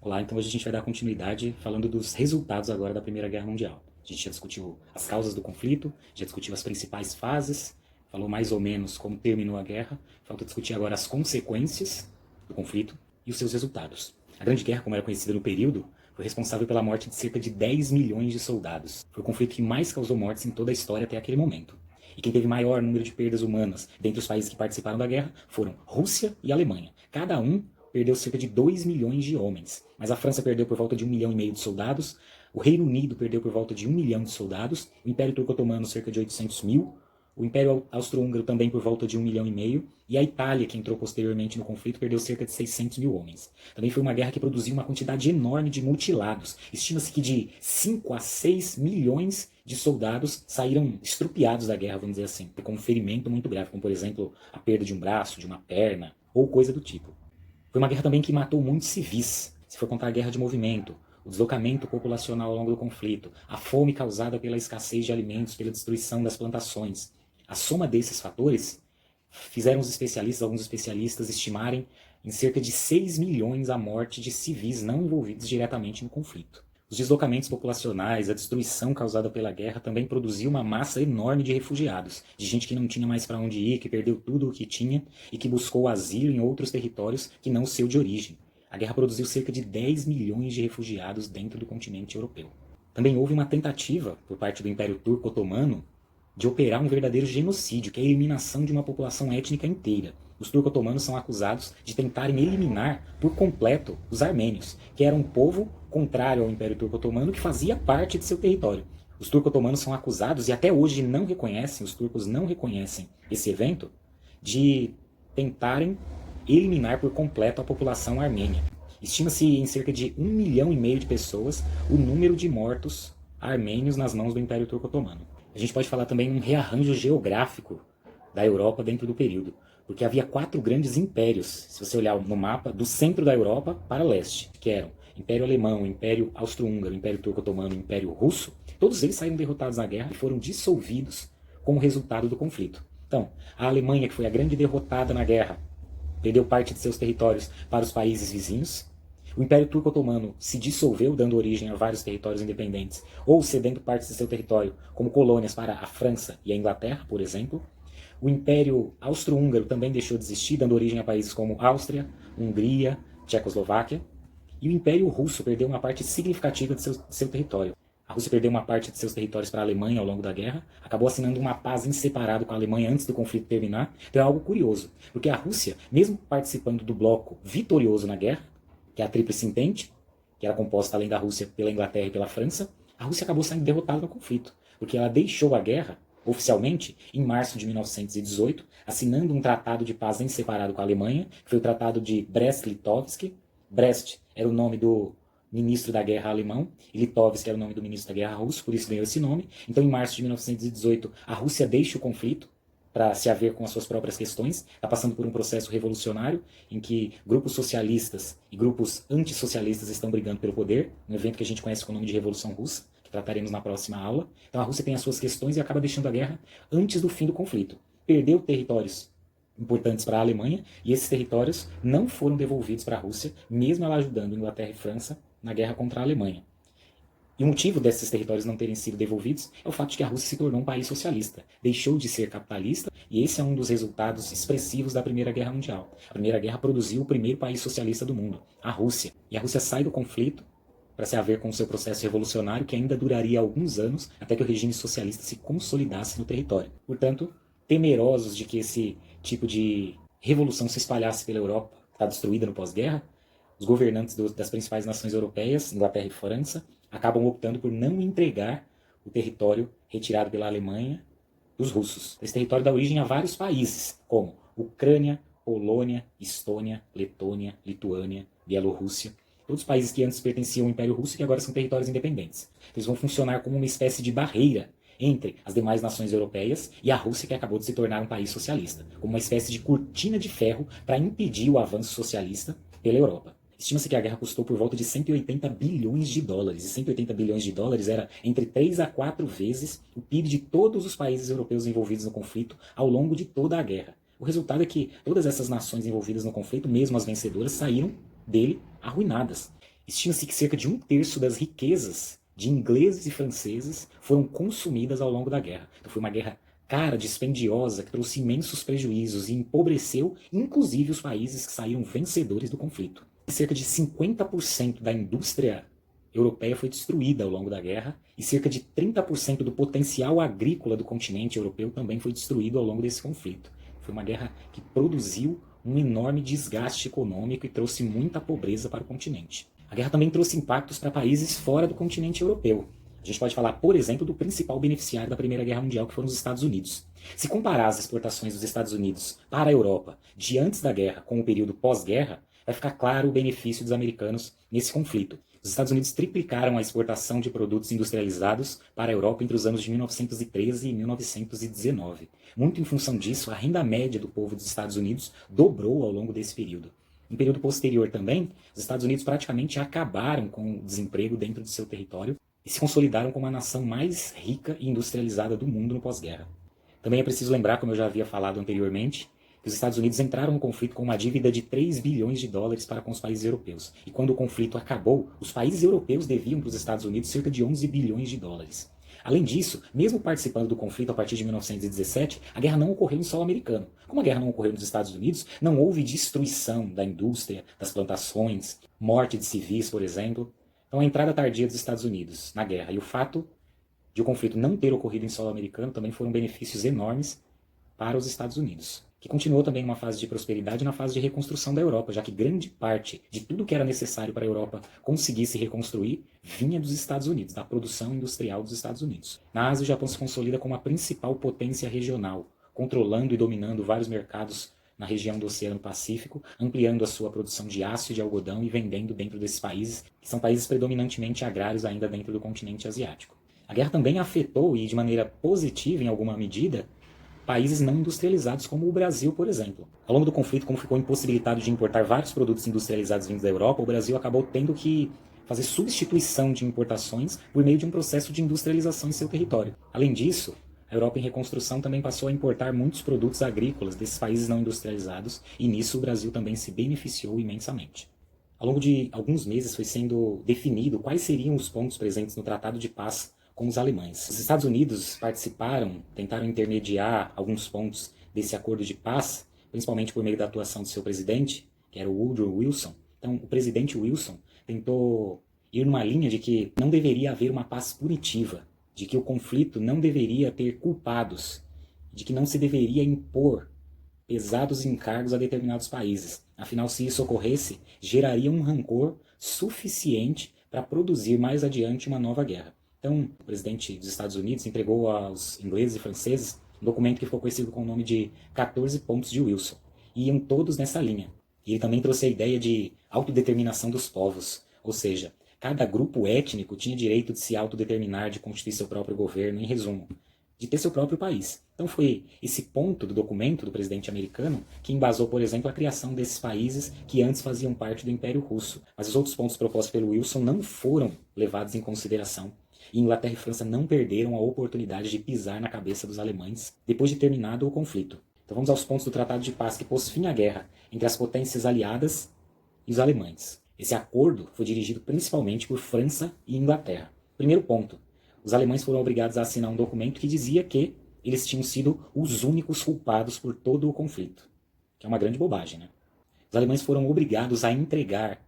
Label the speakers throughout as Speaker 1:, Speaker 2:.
Speaker 1: Olá, então hoje a gente vai dar continuidade falando dos resultados agora da Primeira Guerra Mundial. A gente já discutiu as causas do conflito, já discutiu as principais fases, falou mais ou menos como terminou a guerra, falta discutir agora as consequências do conflito e os seus resultados. A Grande Guerra, como era conhecida no período, foi responsável pela morte de cerca de 10 milhões de soldados. Foi o conflito que mais causou mortes em toda a história até aquele momento. E quem teve maior número de perdas humanas dentre os países que participaram da guerra foram Rússia e Alemanha. Cada um perdeu cerca de 2 milhões de homens, mas a França perdeu por volta de 1,5 milhão de soldados, o Reino Unido perdeu por volta de 1 milhão de soldados, o Império Turco-Otomano cerca de 800 mil, o Império Austro-Húngaro também por volta de 1,5 milhão, e a Itália, que entrou posteriormente no conflito, perdeu cerca de 600 mil homens. Também foi uma guerra que produziu uma quantidade enorme de mutilados. Estima-se que de 5 a 6 milhões de soldados saíram estrupiados da guerra, vamos dizer assim, com um ferimento muito grave, como por exemplo a perda de um braço, de uma perna, ou coisa do tipo. Foi uma guerra também que matou muitos civis, se for contar a guerra de movimento, o deslocamento populacional ao longo do conflito, a fome causada pela escassez de alimentos, pela destruição das plantações. A soma desses fatores fizeram alguns especialistas estimarem em cerca de 6 milhões a morte de civis não envolvidos diretamente no conflito. Os deslocamentos populacionais, a destruição causada pela guerra também produziu uma massa enorme de refugiados, de gente que não tinha mais para onde ir, que perdeu tudo o que tinha e que buscou asilo em outros territórios que não o seu de origem. A guerra produziu cerca de 10 milhões de refugiados dentro do continente europeu. Também houve uma tentativa, por parte do Império Turco-Otomano, de operar um verdadeiro genocídio, que é a eliminação de uma população étnica inteira. Os turco-otomanos são acusados de tentarem eliminar por completo os armênios, que era um povo contrário ao Império Turco-Otomano que fazia parte de seu território. Os turco-otomanos são acusados, e até hoje não reconhecem, os turcos não reconhecem esse evento, de tentarem eliminar por completo a população armênia. Estima-se em cerca de 1,5 milhão de pessoas o número de mortos armênios nas mãos do Império Turco-Otomano. A gente pode falar também em um rearranjo geográfico da Europa dentro do período, porque havia 4 grandes impérios, se você olhar no mapa, do centro da Europa para leste, que eram Império Alemão, Império Austro-Húngaro, Império Turco-Otomano e Império Russo. Todos eles saíram derrotados na guerra e foram dissolvidos como resultado do conflito. Então, a Alemanha, que foi a grande derrotada na guerra, perdeu parte de seus territórios para os países vizinhos. O Império Turco-Otomano se dissolveu, dando origem a vários territórios independentes, ou cedendo partes de seu território como colônias para a França e a Inglaterra, por exemplo. O Império Austro-Húngaro também deixou de existir, dando origem a países como Áustria, Hungria, Tchecoslováquia. E o Império Russo perdeu uma parte significativa de seu território. A Rússia perdeu uma parte de seus territórios para a Alemanha ao longo da guerra, acabou assinando uma paz em separado com a Alemanha antes do conflito terminar. Então é algo curioso, porque a Rússia, mesmo participando do bloco vitorioso na guerra, que é a Tríplice Entente, que era composta além da Rússia pela Inglaterra e pela França, a Rússia acabou saindo derrotada no conflito, porque ela deixou a guerra, oficialmente, em março de 1918, assinando um tratado de paz em separado com a Alemanha, que foi o Tratado de Brest-Litovsk. Brest era o nome do ministro da guerra alemão, e Litovsk era o nome do ministro da guerra russo, por isso ganhou esse nome. Então, em março de 1918, a Rússia deixa o conflito para se haver com as suas próprias questões, está passando por um processo revolucionário em que grupos socialistas e grupos antissocialistas estão brigando pelo poder, um evento que a gente conhece com o nome de Revolução Russa, que trataremos na próxima aula. Então a Rússia tem as suas questões e acaba deixando a guerra antes do fim do conflito. Perdeu territórios importantes para a Alemanha, e esses territórios não foram devolvidos para a Rússia, mesmo ela ajudando Inglaterra e França na guerra contra a Alemanha. E o motivo desses territórios não terem sido devolvidos é o fato de que a Rússia se tornou um país socialista, deixou de ser capitalista, e esse é um dos resultados expressivos da Primeira Guerra Mundial. A Primeira Guerra produziu o primeiro país socialista do mundo, a Rússia. E a Rússia sai do conflito para se haver com o seu processo revolucionário, que ainda duraria alguns anos até que o regime socialista se consolidasse no território. Portanto, temerosos de que esse tipo de revolução se espalhasse pela Europa, que está destruída no pós-guerra, os governantes das principais nações europeias, Inglaterra e França, acabam optando por não entregar o território retirado pela Alemanha dos russos. Esse território dá origem a vários países, como Ucrânia, Polônia, Estônia, Letônia, Lituânia, Bielorrússia. Todos os países que antes pertenciam ao Império Russo e que agora são territórios independentes. Eles vão funcionar como uma espécie de barreira entre as demais nações europeias e a Rússia, que acabou de se tornar um país socialista, como uma espécie de cortina de ferro para impedir o avanço socialista pela Europa. Estima-se que a guerra custou por volta de 180 bilhões de dólares, e 180 bilhões de dólares era entre 3 a 4 vezes o PIB de todos os países europeus envolvidos no conflito ao longo de toda a guerra. O resultado é que todas essas nações envolvidas no conflito, mesmo as vencedoras, saíram dele arruinadas. Estima-se que cerca de 1/3 das riquezas de ingleses e franceses foram consumidas ao longo da guerra. Então foi uma guerra cara, dispendiosa, que trouxe imensos prejuízos e empobreceu, inclusive, os países que saíram vencedores do conflito. Cerca de 50% da indústria europeia foi destruída ao longo da guerra e cerca de 30% do potencial agrícola do continente europeu também foi destruído ao longo desse conflito. Foi uma guerra que produziu um enorme desgaste econômico e trouxe muita pobreza para o continente. A guerra também trouxe impactos para países fora do continente europeu. A gente pode falar, por exemplo, do principal beneficiário da Primeira Guerra Mundial, que foram os Estados Unidos. Se comparar as exportações dos Estados Unidos para a Europa de antes da guerra com o período pós-guerra, vai ficar claro o benefício dos americanos nesse conflito. Os Estados Unidos triplicaram a exportação de produtos industrializados para a Europa entre os anos de 1913 e 1919. Muito em função disso, a renda média do povo dos Estados Unidos dobrou ao longo desse período. Em período posterior também, os Estados Unidos praticamente acabaram com o desemprego dentro de seu território e se consolidaram como a nação mais rica e industrializada do mundo no pós-guerra. Também é preciso lembrar, como eu já havia falado anteriormente, que os Estados Unidos entraram no conflito com uma dívida de 3 bilhões de dólares para com os países europeus. E quando o conflito acabou, os países europeus deviam para os Estados Unidos cerca de 11 bilhões de dólares. Além disso, mesmo participando do conflito a partir de 1917, a guerra não ocorreu em solo americano. Como a guerra não ocorreu nos Estados Unidos, não houve destruição da indústria, das plantações, morte de civis, por exemplo. Então a entrada tardia dos Estados Unidos na guerra e o fato de o conflito não ter ocorrido em solo americano também foram benefícios enormes para os Estados Unidos, que continuou também numa fase de prosperidade e na fase de reconstrução da Europa, já que grande parte de tudo que era necessário para a Europa conseguir se reconstruir vinha dos Estados Unidos, da produção industrial dos Estados Unidos. Na Ásia, o Japão se consolida como a principal potência regional, controlando e dominando vários mercados na região do Oceano Pacífico, ampliando a sua produção de aço e de algodão e vendendo dentro desses países, que são países predominantemente agrários ainda dentro do continente asiático. A guerra também afetou, e de maneira positiva em alguma medida, países não industrializados como o Brasil, por exemplo. Ao longo do conflito, como ficou impossibilitado de importar vários produtos industrializados vindos da Europa, o Brasil acabou tendo que fazer substituição de importações por meio de um processo de industrialização em seu território. Além disso, a Europa em reconstrução também passou a importar muitos produtos agrícolas desses países não industrializados, e nisso o Brasil também se beneficiou imensamente. Ao longo de alguns meses foi sendo definido quais seriam os pontos presentes no Tratado de Paz com os alemães. Os Estados Unidos participaram, tentaram intermediar alguns pontos desse acordo de paz, principalmente por meio da atuação do seu presidente, que era o Woodrow Wilson. Então, o presidente Wilson tentou ir numa linha de que não deveria haver uma paz punitiva, de que o conflito não deveria ter culpados, de que não se deveria impor pesados encargos a determinados países. Afinal, se isso ocorresse, geraria um rancor suficiente para produzir mais adiante uma nova guerra. Então, o presidente dos Estados Unidos entregou aos ingleses e franceses um documento que ficou conhecido com o nome de 14 pontos de Wilson. E iam todos nessa linha. E ele também trouxe a ideia de autodeterminação dos povos, ou seja, cada grupo étnico tinha direito de se autodeterminar, de constituir seu próprio governo, em resumo, de ter seu próprio país. Então foi esse ponto do documento do presidente americano que embasou, por exemplo, a criação desses países que antes faziam parte do Império Russo. Mas os outros pontos propostos pelo Wilson não foram levados em consideração. E Inglaterra e França não perderam a oportunidade de pisar na cabeça dos alemães depois de terminado o conflito. Então vamos aos pontos do Tratado de Paz que pôs fim à guerra entre as potências aliadas e os alemães. Esse acordo foi dirigido principalmente por França e Inglaterra. Primeiro ponto, os alemães foram obrigados a assinar um documento que dizia que eles tinham sido os únicos culpados por todo o conflito, que é uma grande bobagem, né? Os alemães foram obrigados a entregar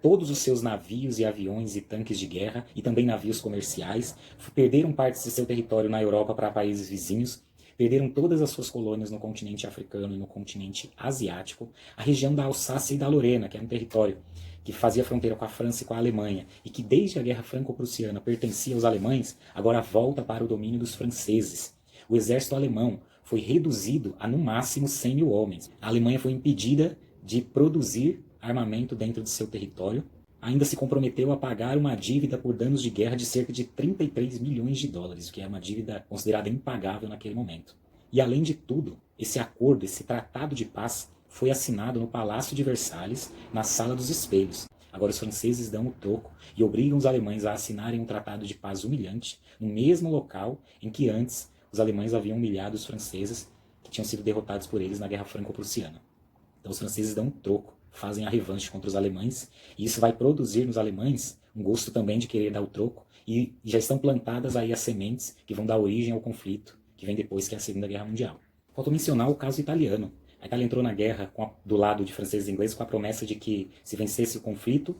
Speaker 1: todos os seus navios e aviões e tanques de guerra, e também navios comerciais, perderam partes de seu território na Europa para países vizinhos, perderam todas as suas colônias no continente africano e no continente asiático, a região da Alsácia e da Lorena, que era um território que fazia fronteira com a França e com a Alemanha, e que desde a Guerra Franco-Prussiana pertencia aos alemães, agora volta para o domínio dos franceses. O exército alemão foi reduzido a no máximo 100 mil homens. A Alemanha foi impedida de produzir armamento dentro de seu território, ainda se comprometeu a pagar uma dívida por danos de guerra de cerca de 33 milhões de dólares, o que é uma dívida considerada impagável naquele momento. E além de tudo, esse acordo, esse tratado de paz, foi assinado no Palácio de Versalhes, na Sala dos Espelhos. Agora os franceses dão o troco e obrigam os alemães a assinarem um tratado de paz humilhante, no mesmo local em que antes os alemães haviam humilhado os franceses, que tinham sido derrotados por eles na Guerra Franco-Prussiana. Então os franceses dão um troco fazem a revanche contra os alemães, e isso vai produzir nos alemães um gosto também de querer dar o troco, e já estão plantadas aí as sementes que vão dar origem ao conflito que vem depois, que é a Segunda Guerra Mundial. Faltou mencionar o caso italiano. A Itália entrou na guerra do lado de franceses e ingleses com a promessa de que, se vencesse o conflito,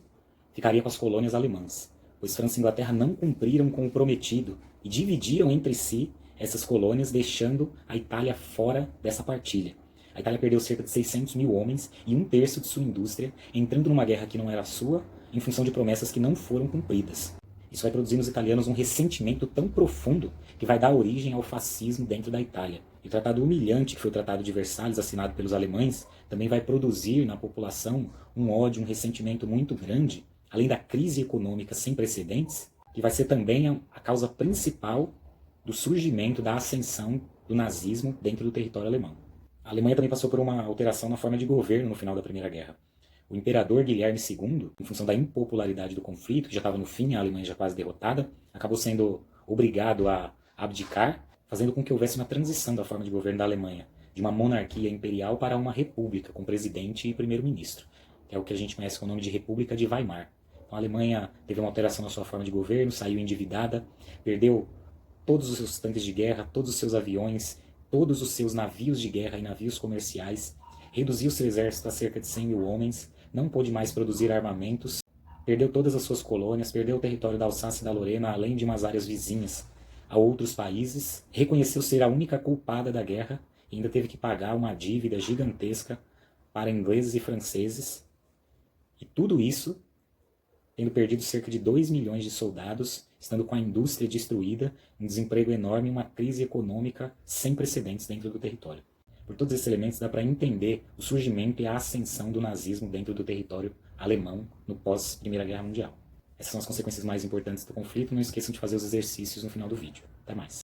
Speaker 1: ficaria com as colônias alemãs, pois França e Inglaterra não cumpriram com o prometido e dividiram entre si essas colônias, deixando a Itália fora dessa partilha. A Itália perdeu cerca de 600 mil homens e um terço de sua indústria, entrando numa guerra que não era sua, em função de promessas que não foram cumpridas. Isso vai produzir nos italianos um ressentimento tão profundo que vai dar origem ao fascismo dentro da Itália. E o tratado humilhante, que foi o Tratado de Versalhes, assinado pelos alemães, também vai produzir na população um ódio, um ressentimento muito grande, além da crise econômica sem precedentes, que vai ser também a causa principal do surgimento, da ascensão do nazismo dentro do território alemão. A Alemanha também passou por uma alteração na forma de governo no final da Primeira Guerra. O imperador Guilherme II, em função da impopularidade do conflito, que já estava no fim, a Alemanha já quase derrotada, acabou sendo obrigado a abdicar, fazendo com que houvesse uma transição da forma de governo da Alemanha, de uma monarquia imperial para uma república, com presidente e primeiro-ministro, que é o que a gente conhece com o nome de República de Weimar. Então a Alemanha teve uma alteração na sua forma de governo, saiu endividada, perdeu todos os seus tanques de guerra, todos os seus aviões, todos os seus navios de guerra e navios comerciais, reduziu seu exército a cerca de 100 mil homens, não pôde mais produzir armamentos, perdeu todas as suas colônias, perdeu o território da Alsácia e da Lorena, além de umas áreas vizinhas a outros países, reconheceu ser a única culpada da guerra e ainda teve que pagar uma dívida gigantesca para ingleses e franceses. E tudo isso tendo perdido cerca de 2 milhões de soldados, estando com a indústria destruída, um desemprego enorme e uma crise econômica sem precedentes dentro do território. Por todos esses elementos dá para entender o surgimento e a ascensão do nazismo dentro do território alemão no pós-Primeira Guerra Mundial. Essas são as consequências mais importantes do conflito. Não esqueçam de fazer os exercícios no final do vídeo. Até mais.